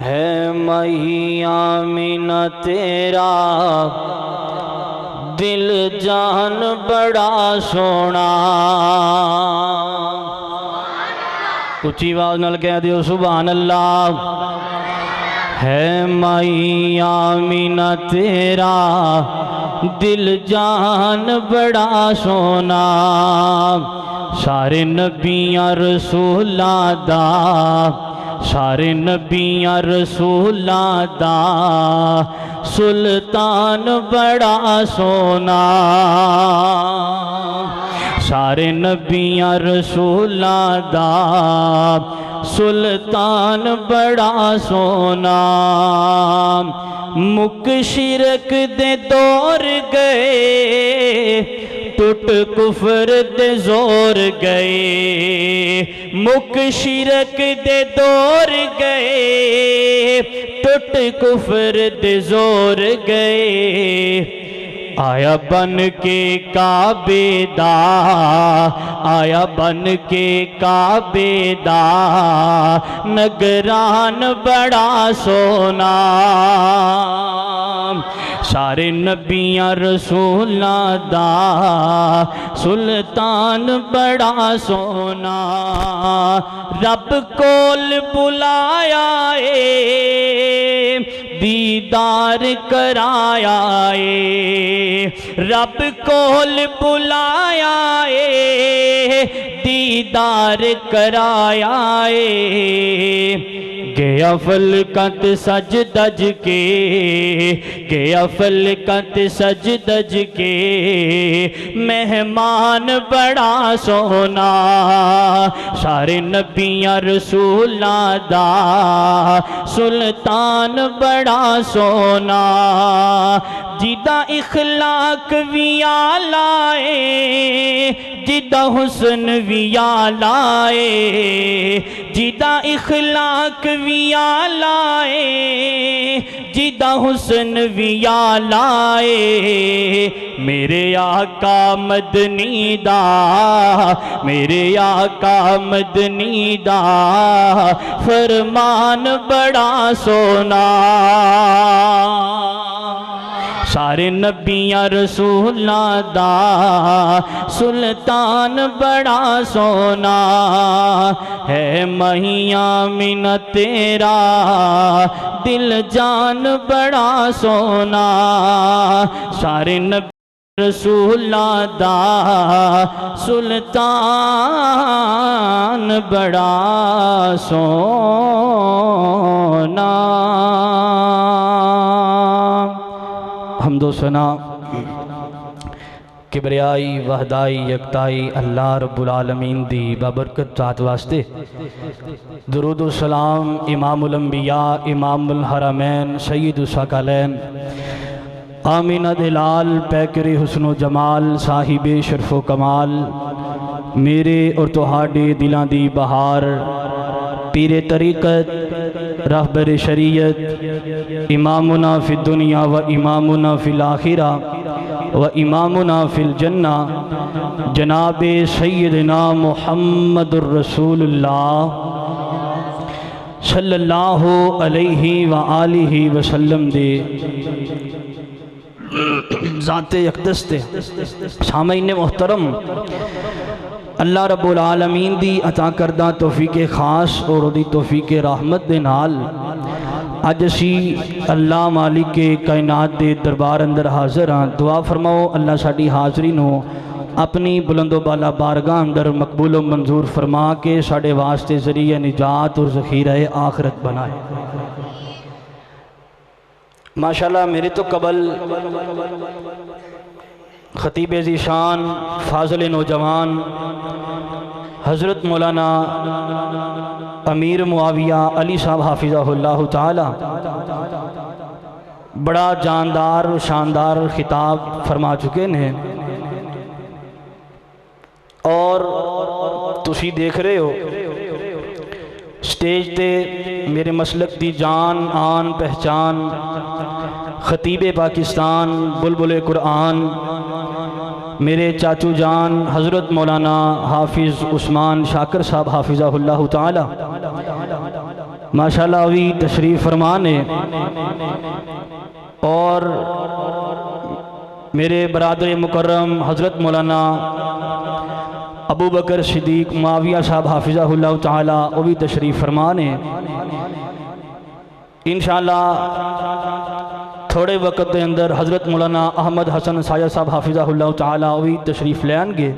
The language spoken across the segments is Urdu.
ہے مائی آمینہ تیرا دل جان بڑا سونا. اچھی آواز نال کہہ دیو سبحان اللہ. ہے مائی آمینہ تیرا دل جان بڑا سونا. سارے نبیاں رسولاں دا سارے نبیاں رسولاں دا سلطان بڑا سونا. سارے نبیاں رسولاں دا سلطان بڑا سونا. مک شرک دے دور گئے ٹوٹ کفر دے زور گئے. مک شرک دے دور گئے ٹوٹ کفر دے زور گئے. آیا بن کے کعبے دا آیا بن کے کعبے دا نگران بڑا سونا. سارے نبیاں رسولاں دا سلطان بڑا سونا. رب کول بلایا اے دیدار کرایا اے. رب کول بلایا اے دیدار کرایا اے. گیا فلکت سج دج کے گیا فلکت سج دج کے مہمان بڑا سونا. سارے نبیاں رسولاں دا سلطان بڑا سونا. جدا اخلاق وی آلائے جدا حسن وی آلائے. جدا اخلاق وی آلائے جدا حسن وی آلائے. میرے آقا مدنی دا میرے آقا مدنی دا فرمان بڑا سونا. سارے نبیاں رسولاں دا سلطان بڑا سونا. ہے مائی آمینہ تیرا دل جان بڑا سونا. سارے نبی رسولاں دا سلطان بڑا سونا. حمد و ثنا کبریائی وحدائی یکتائی اللہ رب العالمین دی بابرکت ذات واسطے. درود و سلام امام الانبیاء امام الحرمین سید الثقلین آمینہ دلال پیکر حسن و جمال صاحب شرف و کمال میرے اور تہاڈے دلاں دی بہار پیر طریقت رہبر شریعت امامنا فی الدنیا و امامنا فی الآخرہ و امامنا فی الجنہ جناب سیدنا محمد الرسول اللہ صلی اللہ علیہ وآلہ وسلم دے ذات اقدس تے. سامعین محترم، اللہ رب العالمین دی عطا کردہ توفیق خاص اور دی توفیق رحمت دے نال اج اسی اللہ مالک کائنات دے دربار اندر حاضر ہاں. دعا فرماؤ اللہ ساڈی حاضری نو اپنی بلند و بالا بارگاہ اندر مقبول و منظور فرما کے ساڈے واسطے ذریعہ نجات اور ذخیرہ آخرت بنائے. ماشاءاللہ میرے تو قبل خطیب ذیشان فاضل نوجوان حضرت مولانا امیر معاویہ علی صاحب حافظہ اللہ تعالی بڑا جاندار و شاندار خطاب فرما چکے ہیں اور تسی دیکھ رہے ہو سٹیج تے میرے مسلک دی جان آن پہچان خطیب پاکستان بلبل قرآن میرے چاچو جان حضرت مولانا حافظ عثمان شاکر صاحب حافظہ اللہ تعالی ماشاءاللہ ابھی تشریف فرمان ہے، اور میرے برادر مکرم حضرت مولانا ابو بکر صدیق معاویہ صاحب حافظہ اللہ تعالی وہ بھی تشریف فرمان ہے۔ انشاءاللہ تھوڑے وقت دے اندر حضرت مولانا احمد حسن سایہ صاحب حافظہ اللہ تعالی وہ بھی تشریف لے آن گے۔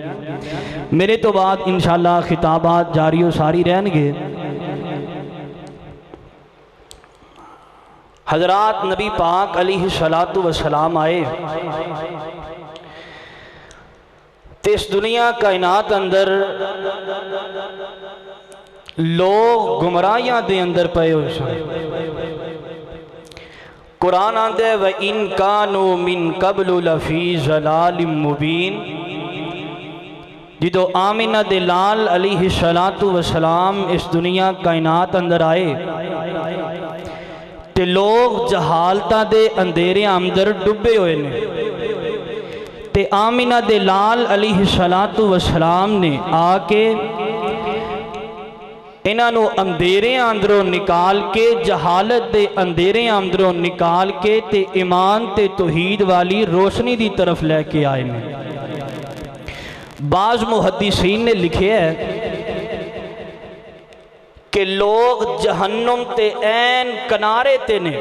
میرے تو بعد انشاءاللہ خطابات جاری و ساری رہن گے۔ حضرات نبی پاک علیہ السلام آئے تے اس دنیا کائنات اندر لوگ گمراہیاں دے اندر پئے ہوئے سن۔ قرآن آندے وَإِن كَانُوا مِن قَبْلُ لَفِي ضَلَالٍ مُبِينٍ، جدو آمینہ دلال علیہ السلام اس دنیا کائنات اندر آئے تے لوگ جہالتہ دے اندھیرے اندر ڈبے ہوئے نے، تے آمینہ دلال علیہ السلام نے آ کے انہوں اندھیرے اندروں نکال کے، جہالت دے اندھیرے اندروں نکال کے تے ایمان تے توحید والی روشنی دی طرف لے کے آئے نے۔ بعض محدثین نے لکھے ہے کہ لوگ جہنم تے این کنارے تے نے،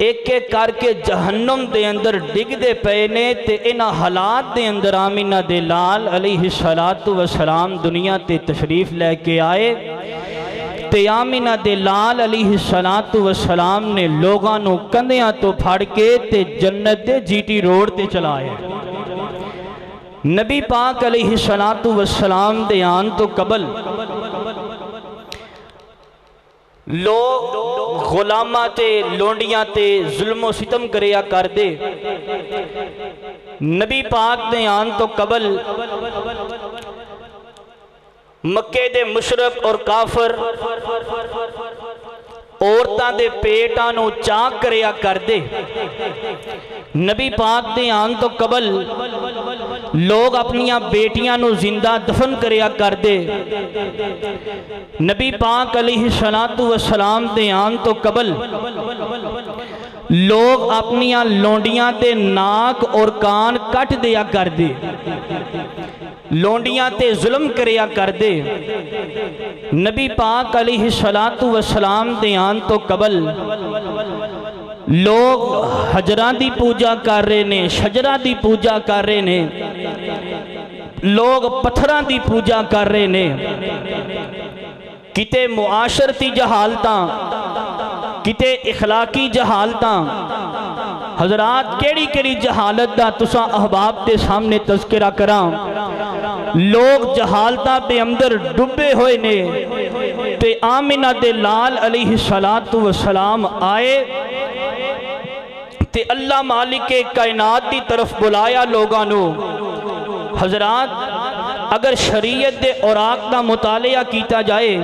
ایک ایک کر کے جہنم دے اندر ڈگ دے پے نے، تے انہا حالات دے اندر آمینہ دلال علیہ السلام دنیا تے تشریف لے کے آئے، تے آمینہ دلال علیہ السلام نے لوگاں نو کندیاں تو پھاڑ کے تے جنت دے جی ٹی روڈ تے چلائے۔ نبی پاک علیہ السلام دے آن تو قبل لوگ غلامہ تے لونڈیاں تے ظلم و ستم کریا کر دے۔ نبی پاک دے آن تو قبل مکے دے مشرک اور کافر عورتاں دے پیٹانو چاک کریا کر دے۔ نبی پاک دے آن تو قبل لوگ اپنیاں بیٹیاں نو زندہ دفن کریا کر دے۔ نبی پاک علیہ السلام دے آن تو قبل لوگ اپنیاں لونڈیاں تے ناک اور کان کٹ دیا کر دے، لونڈیاں تے ظلم کریا کر دے۔ نبی پاک علیہ السلام دے آن تو قبل لوگ حجران دی پوجا کر رہے نے، شجرہ دی پوجا کر رہے نے، لوگ پتھران دی پوجا کر رہے نے۔ کتے معاشرتی جہالتاں، کتے اخلاقی جہالتاں، حضرات کیڑی کیڑی جہالت دا تساں احباب دے سامنے تذکرہ کراں۔ لوگ جہالتاں دے اندر ڈبے ہوئے نے، تے آمینہ دلال علیہ السلام آئے تے اللہ مالک کائنات دی طرف بلایا لوگانو۔ حضرات اگر شریعت دے اوراق دا مطالعہ کیتا جائے،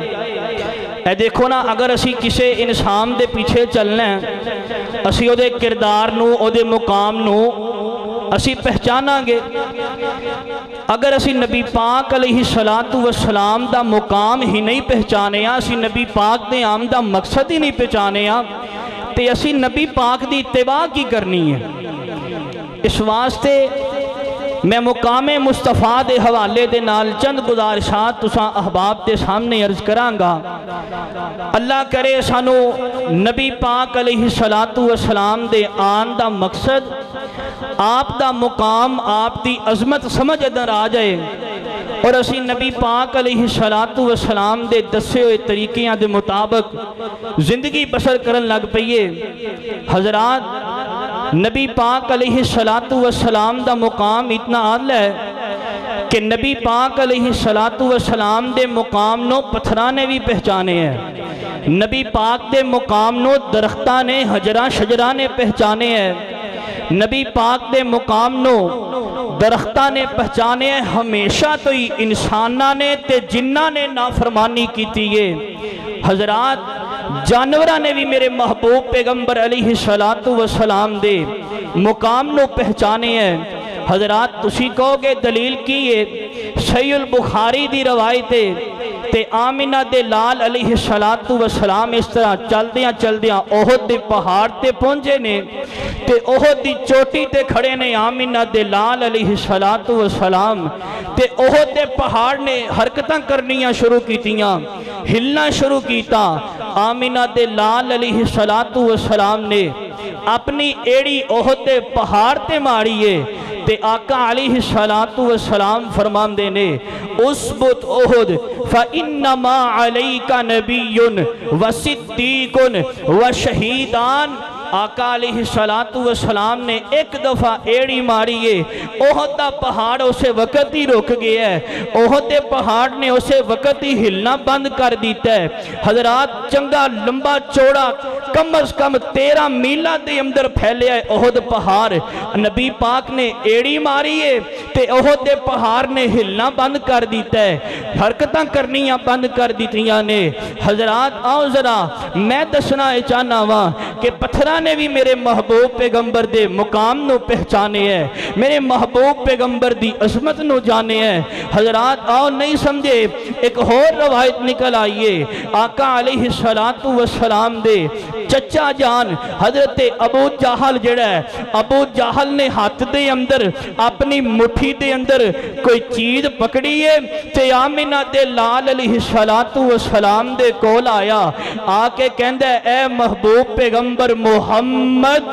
اے دیکھو نا، اگر اسی کسے انسان دے پیچھے چلنا ہے، اسی او دے کردار نو، او دے مقام نو اسی پہچانا گے۔ اگر اسی نبی پاک علیہ السلام دا مقام ہی نہیں پہچانے ہاں، اسی نبی پاک دے آم دا مقصد ہی نہیں پہچانے ہاں، تے اسی نبی پاک دی اتباع کی کرنی ہے۔ اس واسطے میں مقام مصطفیٰ دے حوالے دے نال چند گزارشات تساں احباب دے سامنے عرض کران گا۔ اللہ کرے سانو نبی پاک علیہ السلام دے آن دا مقصد، آپ دا مقام، آپ دی عظمت سمجھ ادھر آ جائے، اور اسی نبی پاک علیہ السلام دے دسے ہوئے طریقیاں دے مطابق زندگی بسر کرن لگ پئیے۔ حضرات نبی پاک علیہ السلام دا مقام اتنا عالی ہے کہ نبی پاک علیہ السلام دے مقام نو پتھرانے بھی پہچانے ہیں، نبی پاک دے مقام نو درختانے حجران شجرانے پہچانے ہیں، نبی پاک دے مقام نو درختاں نے پہچانے ہیں۔ ہمیشہ تو ہی انسانہ نے تے جنہ نے نافرمانی کی تیئے۔ حضرات جانورہ نے بھی میرے محبوب پیغمبر علیہ السلام دے مقام نو پہچانے ہیں۔ حضرات تسی کہو گے دلیل کی ہے، صحیح البخاری دی روایت ہے تے آمینہ دے لال علیہ السلام اس طرح چلدیاں احد دے پہاڑ تے پہنچے نے تے احد دی چوٹی تے کھڑے نے آمینہ دے لال علیہ السلام تے احد دے پہاڑ نے حرکتاں کرنیاں شروع کیتیاں ہلنا شروع کیتا آمینہ دے لال علیہ السلام نے اپنی ایڑی احد دے پہاڑ تے ماریے تے آقا علیہ السلام فرمان دینے اسبت احد فَإِنَّمَا عَلَيْكَ نَبِيٌّ وَصِدِّيقٌ وَشَهِيدان آقا علیہ السلام نے ایک دفعہ ایڑی ماریے احد دا پہاڑ اسے وقت ہی رک گیا ہے احد دے پہاڑ نے اسے وقت ہی ہلنا بند کر دیتا ہے حضرات چنگا لمبا چوڑا کم از کم 13 میلہ دے اندر پھیلے ہے احد پہاڑ نبی پاک نے ایڑی ماریے تے احد دے پہاڑ نے ہلنا بند کر دیتا ہے حرکتاں کرنیاں بند کر دیتیاں نے حضرات آؤ ذرا میں دسنا چاہنا ہوا کہ پتھرہ نے بھی میرے محبوب پیغمبر دے مقام نو پہچانے ہیں میرے محبوب پیغمبر دی عظمت نو جانے ہیں حضرات آؤ نہیں سمجھے ایک اور روایت نکل آئیے آقا علیہ السلام دے چچا جان حضرت ابو جہل جڑا ہے ابو جہل نے ہاتھ دے اندر اپنی مٹھی دے اندر کوئی چیز پکڑی ہے تے آمینہ دے لال علیہ السلام دے کول آیا آکے کہندہ اے محبوب پیغمبر محمد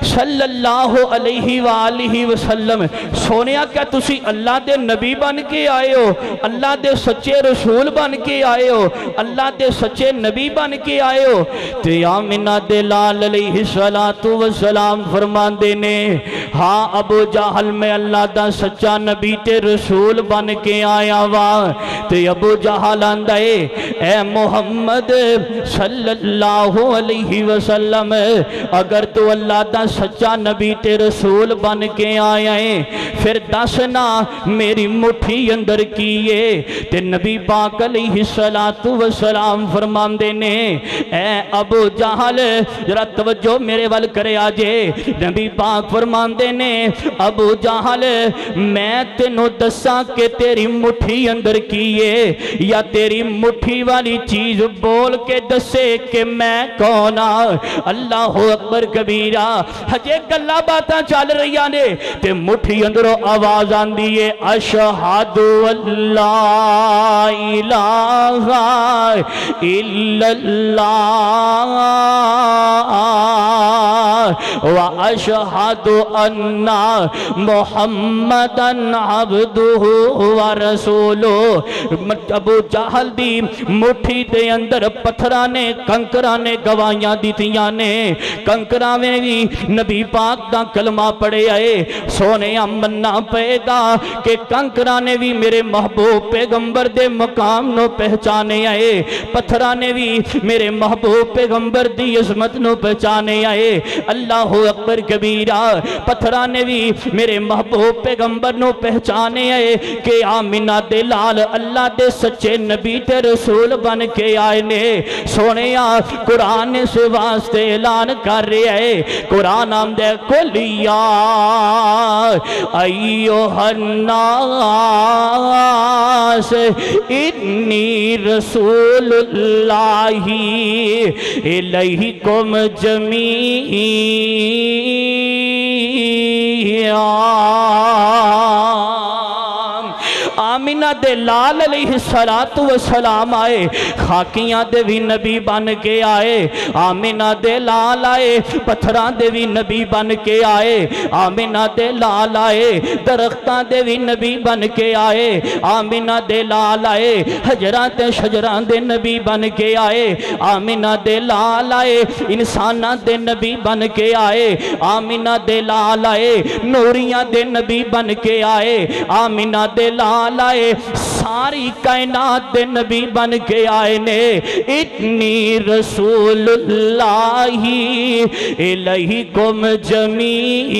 صلی اللہ علیہ وآلہ وسلم سونیا کیا تسی اللہ دے نبی بن کے آئے ہو اللہ دے سچے رسول بن کے آئے ہو اللہ دے سچے نبی بن کے آئے ہو تے آمینہ دے لال علیہ السلام فرمان دینے ہاں ابو جہل میں اللہ دا سچا نبی تے رسول بن کے آیا وا تے ابو جہل آندائے اے محمد صلی اللہ علیہ وسلم اگر تو اللہ دا سچا نبی تے رسول بن کے آیا ہے پھر دسنا میری مٹھی اندر کیے تے نبی پاک علیہ السلام فرمان دینے اے ابو جہل ذرا توجہ میرے وال کرے آجے نبی پاک فرمان دینے ابو جہل میں تینو دساں کہ تیری مٹھی اندر کیے یا تیری مٹھی والی چیز بول کے دسے کہ میں کونا اللہ اکبر کبیرہ ہجے گلہ باتا چال رہی آنے تے مٹھی اندروں آواز آن دیئے اشہدو اللہ الہ الا اللہ واشہدو ان محمدن عبدہ ورسولو ابو جہل دی مٹھی دے اندر پتھرانے کنکرانے گوائیاں دیتیاں نے کنکرہ میں بھی نبی پاک دا کلمہ پڑے آئے سونے امنا پیدا کہ کنکرہ نے بھی میرے محبوب پیغمبر دے مقام نو پہچانے آئے پتھرہ نے بھی میرے محبوب پیغمبر دی عظمت نو پہچانے آئے اللہ اکبر کبیرہ پتھرہ نے بھی میرے محبوب پیغمبر نو پہچانے آئے کہ آمینہ دے لال اللہ دے سچے نبی تے رسول بن کے آئے نے سونے قرآن سے واسطے اعلان کر رہے ہیں قرآن آمدے کلیا ایوہ الناس انی رسول اللہ الیکم جمیعا آمینہ دے لال علیہ السلام آئے خاکیاں دے بھی نبی بن کے آئے آمینہ دے لال آئے پتھران دے بھی نبی بن کے آئے آمینہ دے لال آئے درختان دے بھی نبی بن کے آئے آمینہ دے لال آئے حجران تے شجران دے نبی بن کے آئے آمینہ دے لال آئے انسانہ دے نبی بن کے آئے آمینہ دے لال آئے نوریاں دے نبی بن کے آئے آمینہ دے لال آئے ساری کائنات دے نبی بن کے آئے نے اتنی رسول اللہ الیکم جمیعا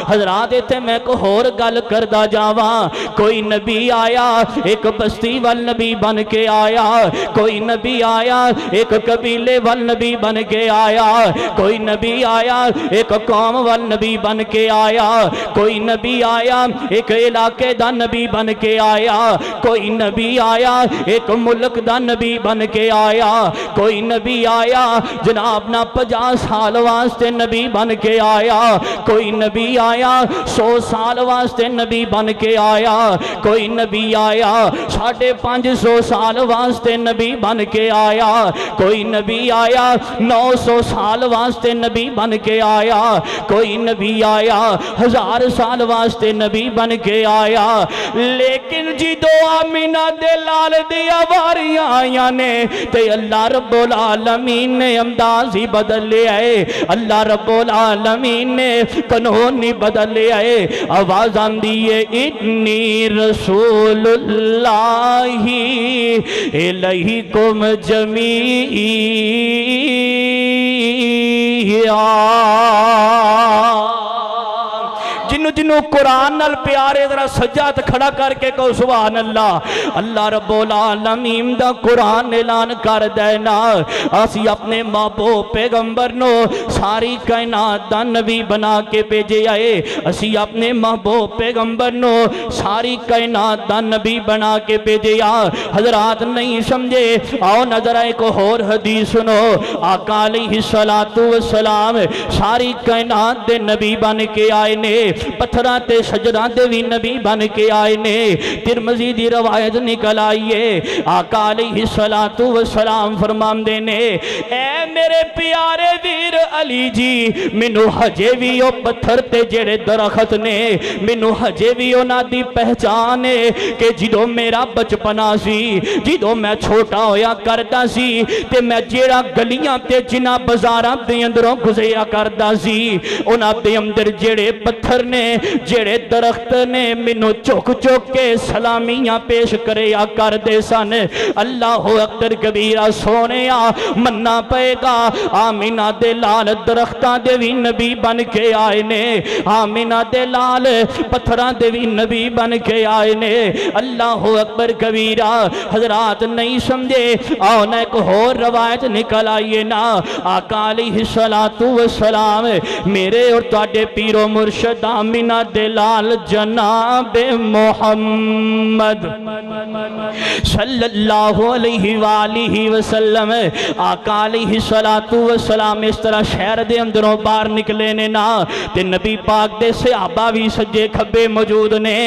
حضرات اتھے میں کو اور گل کردہ جاواں، کوئی نبی آیا ایک بستی وال نبی بن کے آیا، کوئی نبی آیا ایک قبیلے وال نبی بن کے آیا، کوئی نبی آیا ایک قوم وال نبی بن کے آیا، کوئی نبی آیا ایک علاقے دا نبی بن کے آیا، کوئی نبی آیا ایک ملک دا نبی بن کے آیا، کوئی نبی آیا جناب نا 50 سال واسطے نبی بن کے آیا، کوئی نبی آیا 100 سال واسطے نبی بن کے آیا، کوئی نبی آیا 550 سال واسطے نبی بن کے آیا، کوئی نبی آیا 900 سال واسطے نبی بن کے آیا، کوئی نبی آیا 1000 سال واسطے نبی بن کے آیا، لیکن جی دو آمینہ دے لال دیا واریاں آیا نے تے اللہ رب العالمین نے انداز ہی بدل لے آئے، اللہ رب العالمین نے قانون ہی بدل لے آئے، آواز آن دیئے انی رسول اللہ الیکم جمیعا، جنہوں قرآن نال پیارے ذرا سجاد کھڑا کر کے کہو سبحان اللہ۔ اللہ رب العالمین دا قرآن اعلان کر دینا اسی اپنے محبوب پیغمبر نو ساری کائنات دا نبی بنا کے بھیجے آئے، اسی اپنے محبوب پیغمبر نو ساری کائنات دا نبی بنا کے بھیجے آئے۔ حضرات نہیں سمجھے، آؤ نظر آئے کو اور حدیث سنو، آقا علیہ السلام ساری کائنات دے نبی بن کے آئے نے، پتھران تے شجران دے بھی نبی بن کے آئے نے، ترمذی دی روایت نکل آئیے، آقا علیہ السلام فرمان دینے، اے میرے پیارے ویر علی جی، منو حجے بھی او پتھر تے جڑے درخت نے، منو حجے بھی او نا دی پہچانے کہ جدو میرا بچپنا سی، جدو میں چھوٹا ہویا کرتا سی تے میں جیڑا گلیاں تے جنا بزاران دے اندروں گزیا کرتا سی، اونا دے اندر جڑے پتھر نے جڑے درخت نے منو چوک چوک کے سلامیاں پیش کرے یا کر دے سن۔ اللہ اکبر کبیرہ سونیا مننا پے گا، آمینہ دے لال درختان دے بھی نبی بن کے آئے نے، آمینہ دے لال پتھران دے بھی نبی بن کے آئے نے۔ اللہ اکبر کبیرہ حضرات نہیں سمجھے، آؤ نا ایک اور روایت نکل آئیے نا، آقا علیہ السلام میرے اور تواڈے پیر و مرشد آمینہ دلال جناب محمد صلی اللہ علیہ وآلہ وسلم، آقا علیہ السلام اس طرح شہر دے اندروں باہر نکلے نے نا تے نبی پاک دے صحابہ بھی سجے کھبے موجود نے،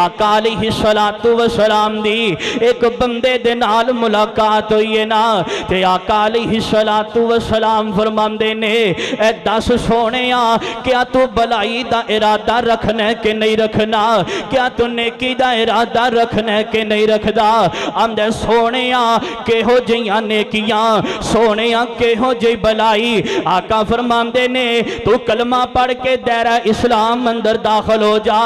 آقا علیہ السلام دی ایک بندے دے نال ملاقات ہوئی ہے نا تے آقا علیہ السلام فرمان دے نے، اے دس سونیا کیا تو بلائی دا ارادہ رکھنا ہے کہ نہیں رکھنا، کیا تو نیکی دا ارادہ رکھنا ہے کہ نہیں رکھدا، آمدے سونیا کہ ہو جیاں نیکیاں، سونیا کہ ہو جی بلائی، آقا فرمان دے نے تو کلمہ پڑھ کے دائرہ اسلام اندر داخل ہو جا،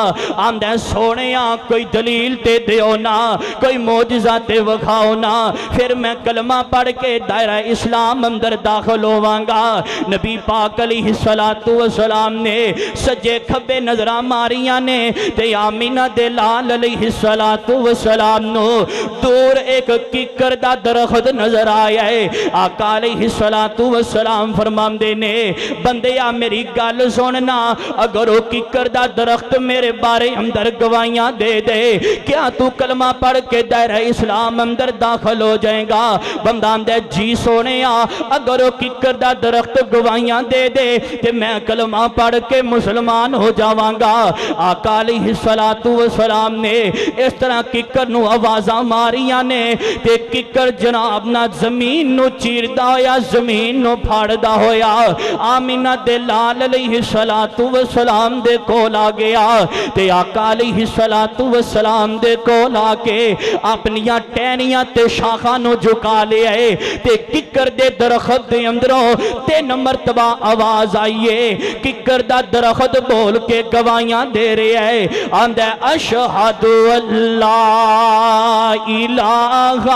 آمدے سونیا کوئی دلیل تے دیو نا، کوئی معجزہ تے وکھاؤ نا، پھر میں کلمہ پڑھ کے دائرہ اسلام اندر داخل ہوانگا۔ نبی پاک علیہ السلام نے سجے کھبے نظرہ ماریاں نے تے آمینہ دلال علیہ السلام نو دور ایک ککر دا درخت نظر آیا ہے، آقا علیہ السلام فرمان دینے، بندیا میری گل سننا، اگر وہ ککر دا درخت میرے بارے اندر گوائیاں دے دے، کیا تو کلمہ پڑھ کے دائرہ اسلام اندر داخل ہو جائیں گا؟ بندان دے جی سونیا اگر وہ ککر دا درخت گوائیاں دے دے کہ میں کلمہ پڑھ کے مسلمان ہو جاوانگا۔ آقا علیہ السلام نے اس طرح ککر نو آوازاں ماریاں نے تے ککر جناب نا زمین نو چیردہ ہویا، زمین نو پھاڑدہ ہویا، آمینہ دلال علیہ السلام دے کول آ گیا تے آقا علیہ السلام دے کول آ کے اپنیاں ٹینیاں تے شاخاں نو جھکا لے آئے تے ککر دے درخت دے اندروں 3 مرتبہ آواز آئیے، ککر دا درخت بول کے گواہیاں دے رہے ہیں آندہ اشہدو اللہ الہ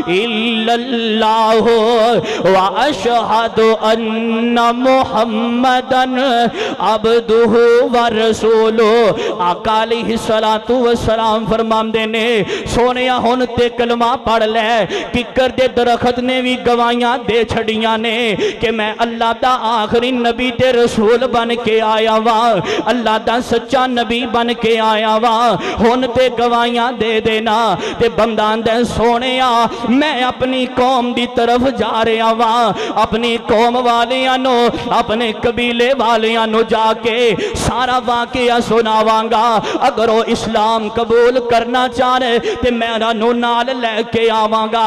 الا اللہ و اشہدو ان محمدن عبدہ و رسولہ آقا علیہ السلام فرماندے نے سونیا ہون تے کلمہ پڑھ لے ککر دے درخت نے بھی گواہیاں دے چھڑیاں نے کہ میں اللہ دا آخری نبی تے رسول بن کے آیا وا اللہ دا سچا نبی بن کے آیا وا ہون تے گواہیاں دے دینا تے بندان دے سونیا میں اپنی قوم دی طرف جا رہا وا اپنی قوم والیاں نو اپنے قبیلے والیاں نو جا کے سارا واقعہ سناواں گا اگر وہ اسلام قبول کرنا چاہے تے میرا نو نال لے کے آواں گا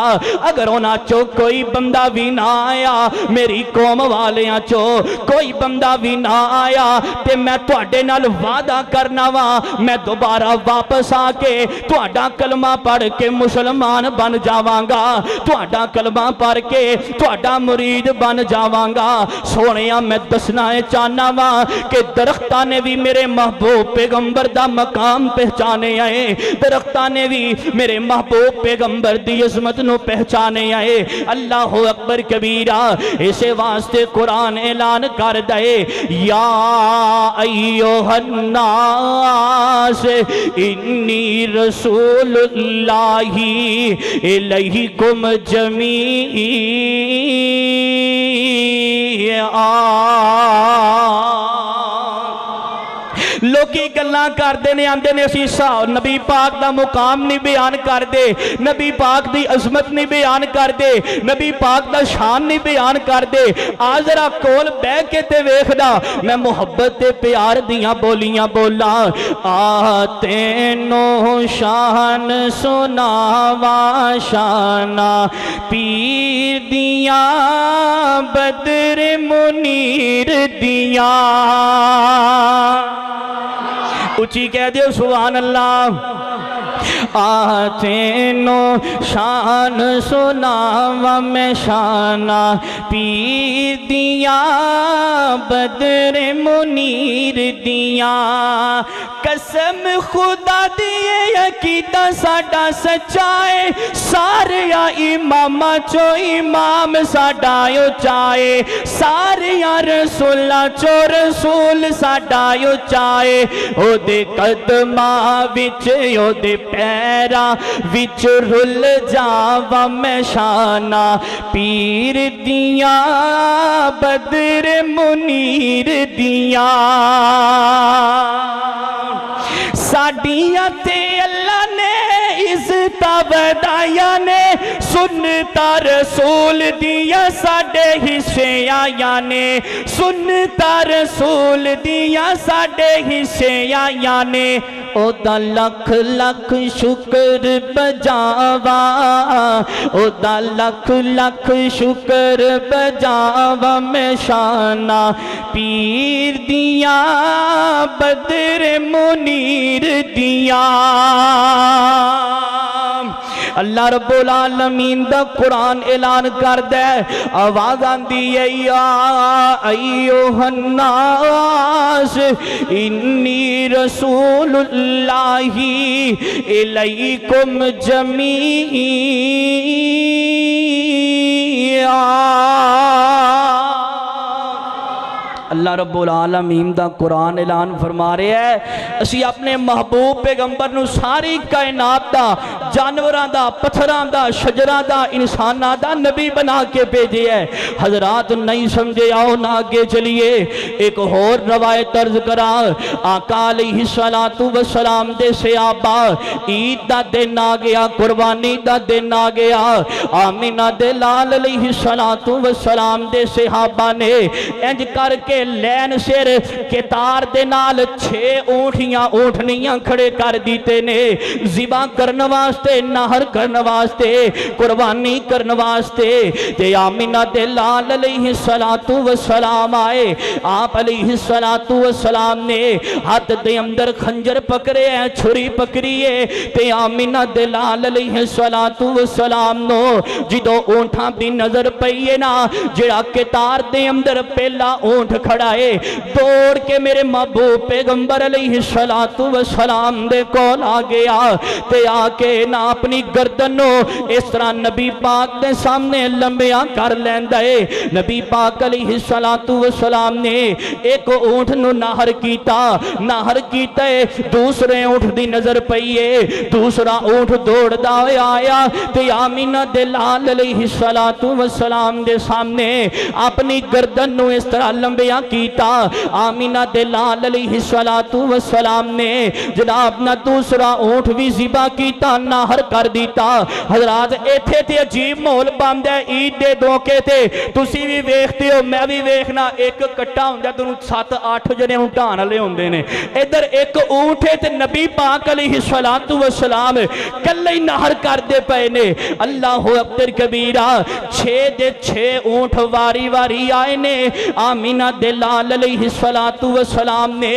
اگر اونا چو کوئی بندہ بھی نہ آیا میری قوم والیاں چو کوئی بندہ بھی نہ آیا تے میں تواڈے نال وعدہ کرنا وا میں دوبارہ واپس آ کے تواڈا کلمہ پڑھ کے مسلمان بن جاواں گا تواڈا کلمہ پڑھ کے تواڈا مرید بن جاواں گا سونیا میں دسنا چاہنا وا کہ درختاں نے بھی میرے محبوب پیغمبر دا مقام پہچانے آئے درختاں نے بھی میرے محبوب پیغمبر دی عظمت نو پہچانے آئے اللہ اکبر کبیرہ اسے واسطے قرآن اعلان کر دے یا ایوہ الناس انی رسول اللہ الیکم جمیعا لوکی گلاں کر دینے آندے نے اسی نبی پاک دا مقام نہیں بیان کر دے نبی پاک دی عظمت نہیں بیان کر دے نبی پاک دا شان نہیں بیان کر دے آزرہ کول بے کے تے ویخدا میں محبت تے پیار دیاں بولیاں بولا آتے نو شان سناوا شانہ پیر دیاں بدر منیر دیاں اچھی کہہ دیو سبحان اللہ آتے نو شان سناوا میں شانہ پیر دیاں بدر منیر دیاں قسم خدا دیئے عقیدہ ساڈا سچائے ساریا امامہ چو امام ساڈا یو چائے ساریا رسولہ چو رسول ساڈا یو چائے او دے قدمہ وچ او دے پیرا وچ رل جاوا میں شانہ پیر دیاں بدر منیر دیاں ساڈیاں تے اللہ نے عزت بدایا نے سنتا رسول دیا ساڈے حصے آیا نے سنتا رسول دیا ساڈے حصے آیا نے او دا لکھ لکھ شکر بجاوا او دا لکھ لکھ شکر بجاوا میں شانہ پیر دیا بدر منیر دیا اللہ رب العالمین دا قرآن اعلان کر دے آواز آندی ہے یا ایوہ الناس انی رسول اللہ الیکم جمیعا اللہ رب العالمین دا قرآن اعلان فرما رہے ہیں اسی اپنے محبوب پیغمبر نو ساری کائنات دا جانوراں دا پتھراں دا شجراں دا انساناں دا نبی بنا کے بھیجے ہے حضرات نہیں سمجھے آؤ نہ آگے چلیے ایک اور روایت طرز کرا آقا علیہ السلام دے صحابہ عید دا دن آ گیا قربانی دا دن آ گیا آمینہ دے لال علیہ السلام دے صحابہ نے انج کر کے لین سر کتار دے نال 6 اونٹنیاں کھڑے کر دیتے نے ذبح کرنے واسطے نہر کرنے واسطے قربانی کرنے واسطے تے آمینہ دے لال علیہ السلام آئے آپ علیہ السلام نے ہاتھ دے اندر خنجر پکڑے ہیں چھری پکڑی ہے تے آمینہ دے لال علیہ السلام نو جدو اونٹاں دی نظر پئیے نا جڑا کتار دے اندر پہلا اونٹ کھڑا ہے دوڑ کے میرے محبوب پیغمبر علیہ السلام دے کول آ گیا تے آ کے نہ اپنی گردنوں اس طرح نبی پاک دے سامنے لمبیاں کر لیندہ ہے۔ نبی پاک علیہ السلام نے ایک اونٹ نو نہر کیتا ہے دوسرے اونٹ دی نظر پئیے دوسرا اونٹ دوڑ دا آیا تے آمینہ دے لال علیہ السلام دے سامنے اپنی گردن نو اس طرح لمبیاں کیتا۔ آمینہ دے لال علیہ السلام نے جناب نہ دوسرا اونٹ بھی ذبح کیتا نہر کر دیتا۔ حضرات ایتھے تے عجیب مول باندھ ہے عید دے دھوکے تے تسی بھی ویکھتے ہو میں بھی ویکھنا ایک کٹا ہوندہ دونوں 7-8 جنے اونٹان لے ہوندے نے ادھر ایک اونٹ ہے تے نبی پاک علیہ السلام کلے ہی نہر کر دے پئے نے۔ اللہ اکبر کبیرہ 6 اونٹ واری واری آئے نے۔ آمینہ دے لال علیہ السلام نے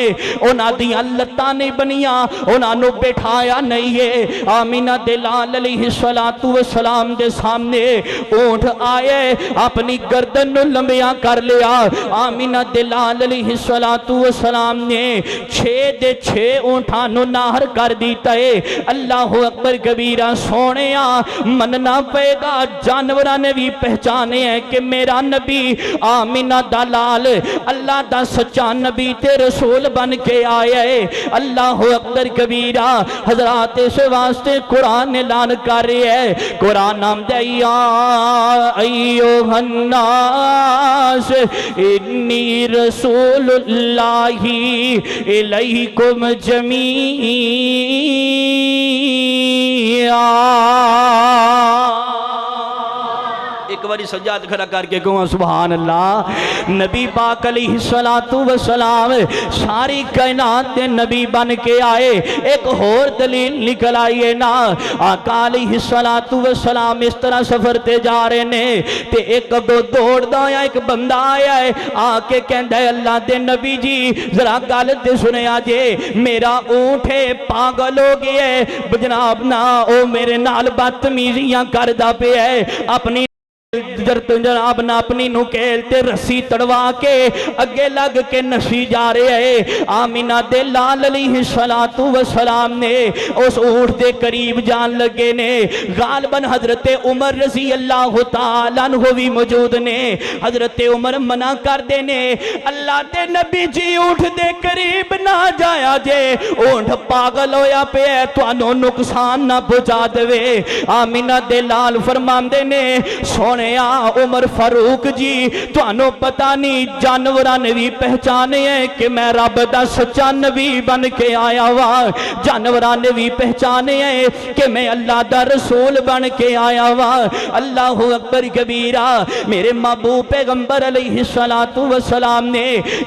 انہاں دیاں لتاں نہیں بنیاں انہاں نو بٹھایا نہیں ہے۔ آمینہ دے لال علیہ السلام دے سامنے اونٹ آئے اپنی گردن نو لمبیاں کر لیا۔ آمینہ دے لال علیہ السلام نے 6 اونٹاں نو نہر کر دیتا ہے۔ اللہ اکبر کبیرہ سونیا مننا پے گا جانوراں نے بھی پہچانے ہیں کہ میرا نبی آمینہ دا لال اللہ دا سچا نبی تے رسول بن کے آیا ہے۔ اللہ اکبر کبیرہ حضرات اس واسطے قرآن اعلان کر رہے ہیں قرآن نام دے یا ایوہ الناس انی رسول اللہ الیکم جمیعا۔ ایک باری سجاد کھڑا کر کے کہوں سبحان اللہ۔ نبی پاک علیہ السلام ساری کائنات دے نبی بن کے آئے۔ ایک اور دلیل نکل آئیے نا آقا علیہ السلام اس طرح سفر تے جا رہے نے تے ایک اگو دوڑ دا آیا ایک بندہ آیا ہے آکے کہندہ ہے اللہ دے نبی جی ذرا گالت دے سنے آجے میرا اونٹ ہے پاگل ہو گیا ہے جناب نا او میرے نال بدتمیزیاں کردہ پہ ہے اپنی جناب نہ اپنی نکیل تے رسی تڑوا کے اگے لگ کے نشی جا رہے ہیں۔ آمینہ دے لال علیہ السلام نے اس اونٹ دے قریب جان لگے نے غالباً حضرت عمر رضی اللہ تعالیٰ عنہ بھی موجود نے۔ حضرت عمر منع کر دینے اللہ دے نبی جی اونٹ دے قریب نہ جایا جے اونٹ پاگل ہویا پہ ہے تو انہوں نقصان نہ پہنچا دے۔ آمینہ دے لال فرمان دینے سونے عمر فاروق جی تو انہوں پتہ نہیں جانوران نے بھی پہچانے ہیں کہ میں رب دا سچا نبی بن کے آیا ہوا جانوران نے بھی پہچانے ہیں کہ میں اللہ دا رسول بن کے آیا ہوا۔ اللہ اکبر کبیرہ میرے محبوب پیغمبر علیہ السلام نے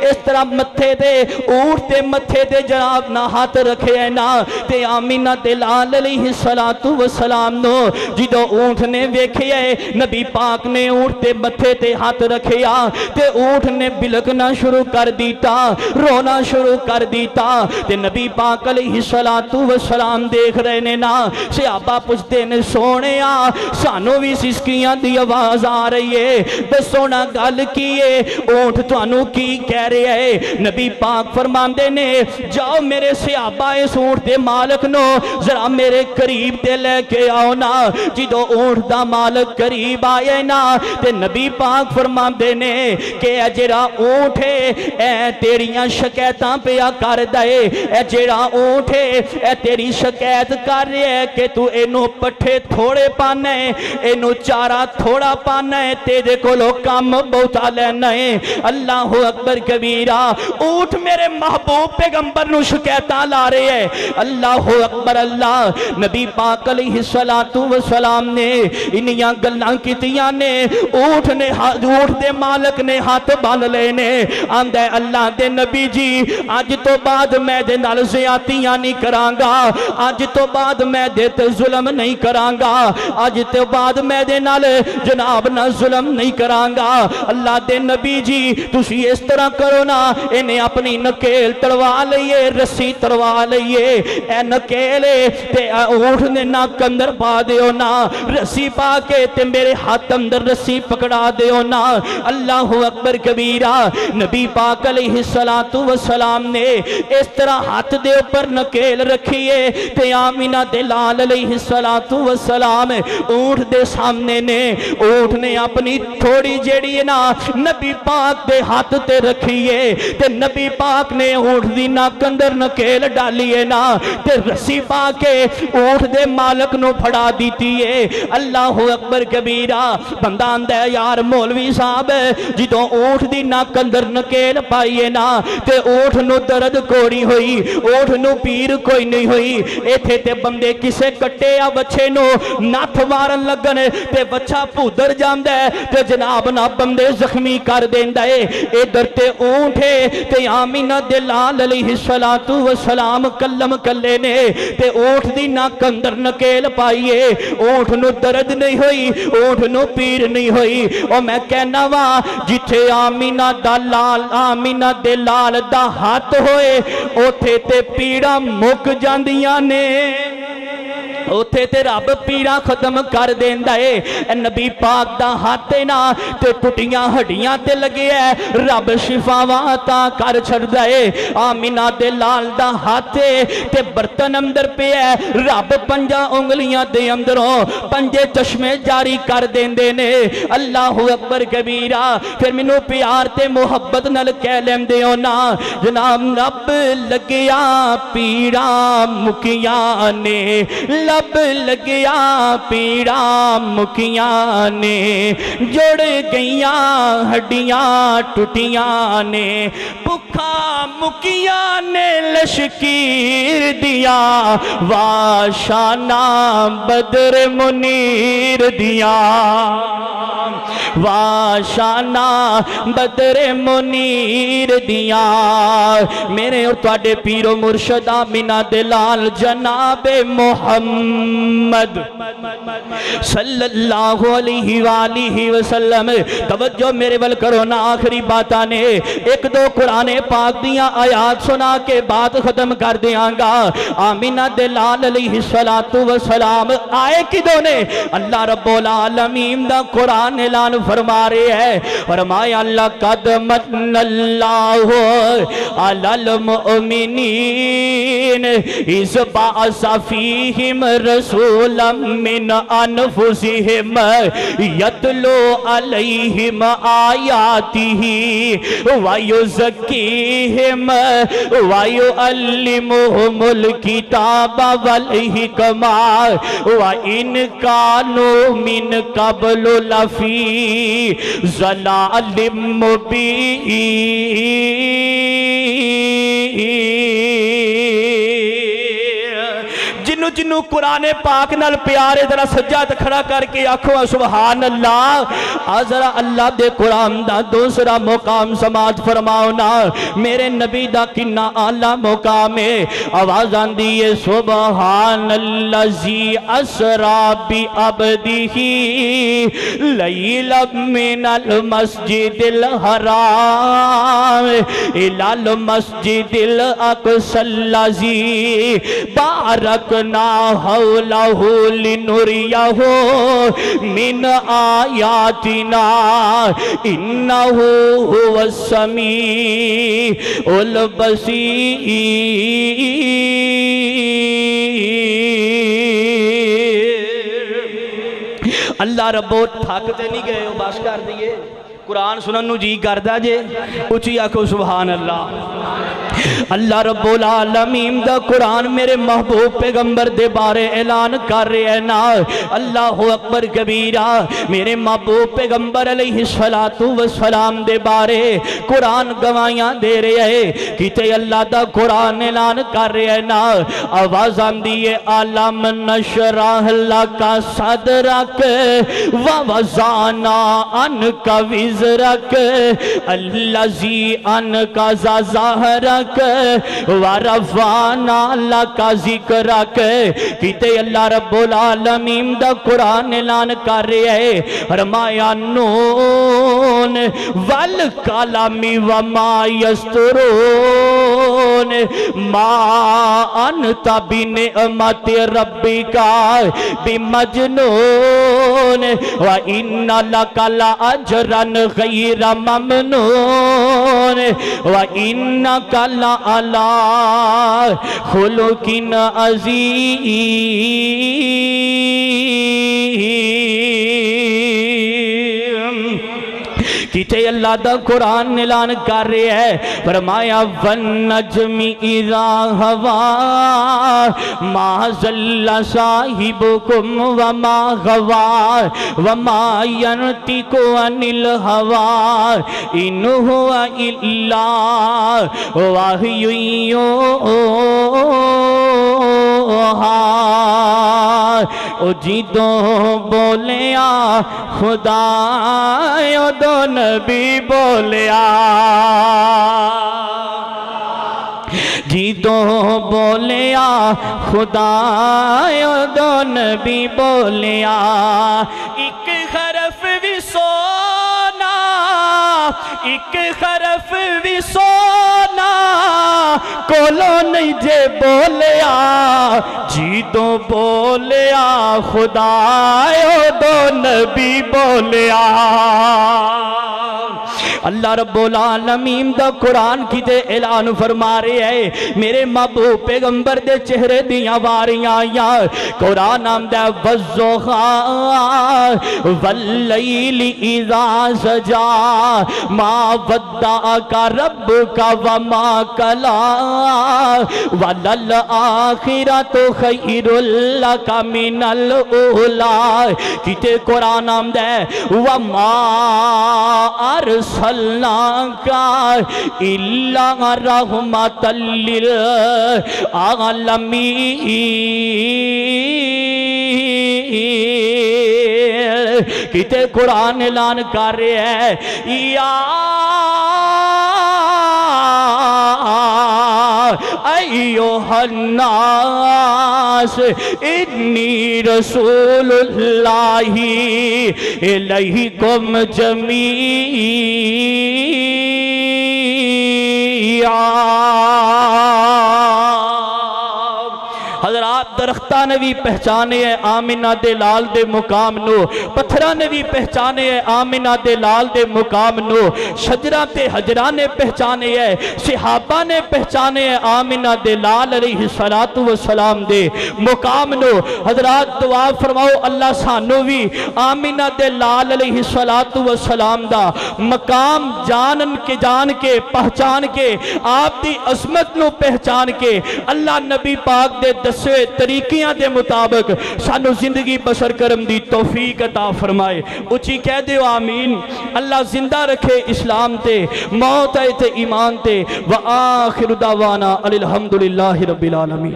اس طرح متھے دے اونٹ دے متھے دے جناب نہ ہاتھ رکھے ہیں نا تے آمینہ تے لال علیہ السلام نو جدو اونٹ نے ویکھے ہے نبی پاک نے اونٹ تے متھے تے ہاتھ رکھیا تے اونٹ نے بلکنا شروع کر دیتا رونا شروع کر دیتا تے نبی پاک علیہ السلام دیکھ رہے نے نا صحابہ پوچھتے نے سونیا سانو بھی سسکیاں دی آواز آ رہی ہے بس سونا گل کیے اونٹ تو انو کی کہہ رہے ہے نبی پاک فرماندے نے جاؤ میرے صحابہ اس اونٹ دے مالک نو ذرا میرے قریب دے لے کے آؤ نا جدو اونٹ دا مالک قریب آئے نا تے نبی پاک فرماندے نے کہ اے جڑا اونٹ ہے اے تیریاں شکایتاں پیا کر دے اے جڑا اونٹ ہے اے تیری شکایت کر رہے ہے کہ تو اینو پٹھے تھوڑے پانا ہے اینو چارہ تھوڑا پانا ہے تیرے کو لو کام بہتا لینا ہے۔ اللہ اکبر کبیرہ اونٹ میرے محبوب پیغمبر نو شکایتاں لا رہے ہے۔ اللہ اکبر اللہ نبی پاک علیہ السلام نے انہیاں گلاں کیتیاں نے اونٹ دے مالک نے ہاتھ بن لینے آندہ اللہ دے نبی جی آج تو بعد میں دے نال زیادتیاں نہیں کرانگا آج تو بعد میں دے تے ظلم نہیں کرانگا آج تو بعد میں دے نال جناب نہ ظلم نہیں کرانگا۔ اللہ دے نبی جی تسی اس طرح کرو نا انہیں اپنی نکیل تڑوا لئیے رسی تڑوا لئیے اے نکیلے تے اونٹ نے ناک اندر پا دیو نا رسی پا کے تے میرے ہاتھ اندر اندر رسی پکڑا دیو نا۔ اللہ اکبر کبیرہ۔ نبی پاک علیہ السلام نے اس طرح ہاتھ دے اوپر نکیل رکھیے تے آمینہ دے لال علیہ السلام اونٹ دے سامنے نے، اونٹ نے اپنی تھوڑی جیڑی نا نبی پاک دے ہاتھ تے رکھیے تے نبی پاک نے اونٹ دی ناک اندر نکیل ڈالیے نا تے رسی پا کے اونٹ دے مالک نو پھڑا دیتی ہے۔ اللہ اکبر کبیرہ۔ بندہ اندہ یار مولوی صاحب جدوں اونٹ دی ناک اندر نکیل پائیے نا تے اونٹ نو درد کوئی ہوئی، اونٹ نو پیر کوئی نہیں ہوئی، ایتھے تے بندے کسے کٹے یا بچے نو ناتھ مارن لگنے تے بچہ پودر جاندہ ہے تے جناب نا بندے زخمی کر دیندہ ہے۔ ادھر تے اونٹ ہے تے آمینہ دے لال علیہ السلام کلم کلے نے تے اونٹ دی ناک اندر نکیل پائیے، اونٹ نو درد نہیں ہوئی، اونٹ نو پیر نہیں ہوئی۔ اور میں کہنا وا جتھے آمینہ دے لال دا ہاتھ ہوئے اوتھے تے پیڑا مک جاندیاں نے، اوتھے تے رب پیڑا ختم کر دیندہ ہے۔ اے نبی پاک دا ہاتھ نا تے ٹوٹیاں ہڈیاں تے لگے ہے، رب شفاواتا کر چھڑدا ہے۔ آمینہ دے لال دا ہاتھ تے برتن اندر پہ ہے، رب پنجا انگلیاں دے اندروں پنجے چشمے جاری کر دیندے نے۔ اللہ اکبر کبیرہ۔ پھر منو پیار تے محبت نل کہہ لیں دے نا جناب رب لگیا پیڑا مکیاں نے، رب لگیا پیڑا مکیاں نے، جڑ گئیاں ہڈیاں ٹوٹیاں نے، بکھا مکیاں نے لشکیر دیا، واشانہ بدر منیر دیا، واشانہ بدر منیر دیا۔ میرے اور تواڈے پیر و مرشد آمینہ دے لال جناب محمد صلی اللہ علیہ وآلہ وسلم۔ توجہ میرے ول کرو نا، آخری بات آنے ایک دو قرآن پاک دیاں آیات سنا کے بات ختم کر دیاں گا۔ آمینہ دے لال علیہ السلام آئے کدوں نے؟ اللہ رب العالمین دا قرآن اعلان فرما رہے ہیں، فرمایا لقد من اللہ علی المؤمنین اذ بعث فیہم رسولا من انفسہم یتلو علیہم آیاتہ ویزکیہم ویعلمہم الکتاب والحکمہ وإن کانوا من قبل لفی ضلال مبین۔ جنو قرآن پاک نال پیارے ذرا سجاد کھڑا کر کے آنکھوں سبحان اللہ۔ ذرا اللہ دے قرآن دا دوسرا مقام سماعت فرماؤ نا، میرے نبی دا کنا اعلیٰ مقام ہے۔ آواز آندی ہے سبحان اللذی اسرا بعبدہ لیلا من المسجد الحرام الی المسجد الاقصی الذی بارکنا حولہ لنریہ من آیاتنا انہ هو السمیع البصیر۔ اللہ ربو تھاکتے نہیں گئے ہو باش کر دیئے، قرآن سنن نو جی کردہ جے اچھی آکھو سبحان اللہ۔ اللہ رب العالمین دا قرآن میرے محبوب پیغمبر دے بارے اعلان کر رہے ہیں نا، اللہ اکبر کبیرہ۔ میرے محبوب پیغمبر علیہ السلام دے بارے قرآن گوائیاں دے رہے ہیں، کتے اللہ دا قرآن اعلان کر رہے ہیں نا۔ آواز آندی ہے عالم نشرح لکا صدرک ووضعنا عنک وزرک الذی انقض ظہرک ورفعنا لک ذکرک۔ کتے اللہ رب العالمین دا قرآن اعلان کر رہے ہیں، فرمایا نون والقلم وما یسطرون ما انت بنعمت ربک بمجنون۔ وَإِنَّ لَكَ لَأَجْرًا غَيْرَ مَمْنُونٍ وَإِنَّكَ لَعَلَىٰ خُلُقٍ عَظِيمٍ۔ کیتے اللہ دا قرآن اعلان کر رہے ہے، فرمایا وَالنَّجْمِ إِذَا هَوَىٰ مَا ضَلَّ صَاحِبُكُمْ وَمَا غَوَىٰ وَمَا يَنطِقُ عَنِ الْهَوَىٰ إِنْ هُوَ إِلَّا وَحْيٌ يُوحَىٰ۔ او جیدوں بولیا خدا دو نبی بولیا، جیدوں بولیا خدا دو نبی بولیا، ایک حرف بھی سونا ایک حرف بھی سونا کولو نہیں جے بولیا، جیدوں بولیا خدا دو نبی بولیا۔ اللہ رب العالمین دا قرآن کی دے اعلان فرما رہے ہیں، میرے محبوب پیغمبر دے چہرے دیاں واریاں آیاں، قرآن آمدہ والضحیٰ واللیل اذا سجا ما ودعک ربک وما قلا وللآخرۃ خیر لک من الاولی۔ کتے قرآن آمدہ وما ارسلناک الا رحمۃ للعالمین۔ کتے قرآن اعلان کر رہے ہیں یا ایوہ الناس انی رسول اللہ الیکم جمیعا۔ حضرات درختہ نے بھی پہچانے ہے آمنہ دے لال دے مقام نو، پتھرہ نے بھی پہچانے ہے آمنہ دے لال دے مقام نو، شجرہ تے حجرہ نے پہچانے ہے، صحابہ نے پہچانے ہے آمنہ دے لال علیہ السلام دے مقام نو۔ حضرات دعا فرماؤ اللہ سانو بھی آمنہ دے لال علیہ السلام دا مقام جان کے پہچان کے آپ دی عظمت نو پہچان کے اللہ نبی پاک دے دسوے طریقیاں دے مطابق سانو زندگی بسر کرم دی توفیق عطا فرمائے۔ اچھی کہہ دیو آمین۔ اللہ زندہ رکھے اسلام تے، موت آئے تے ایمان تے، وآخر دعوانا الحمدللہ رب العالمین۔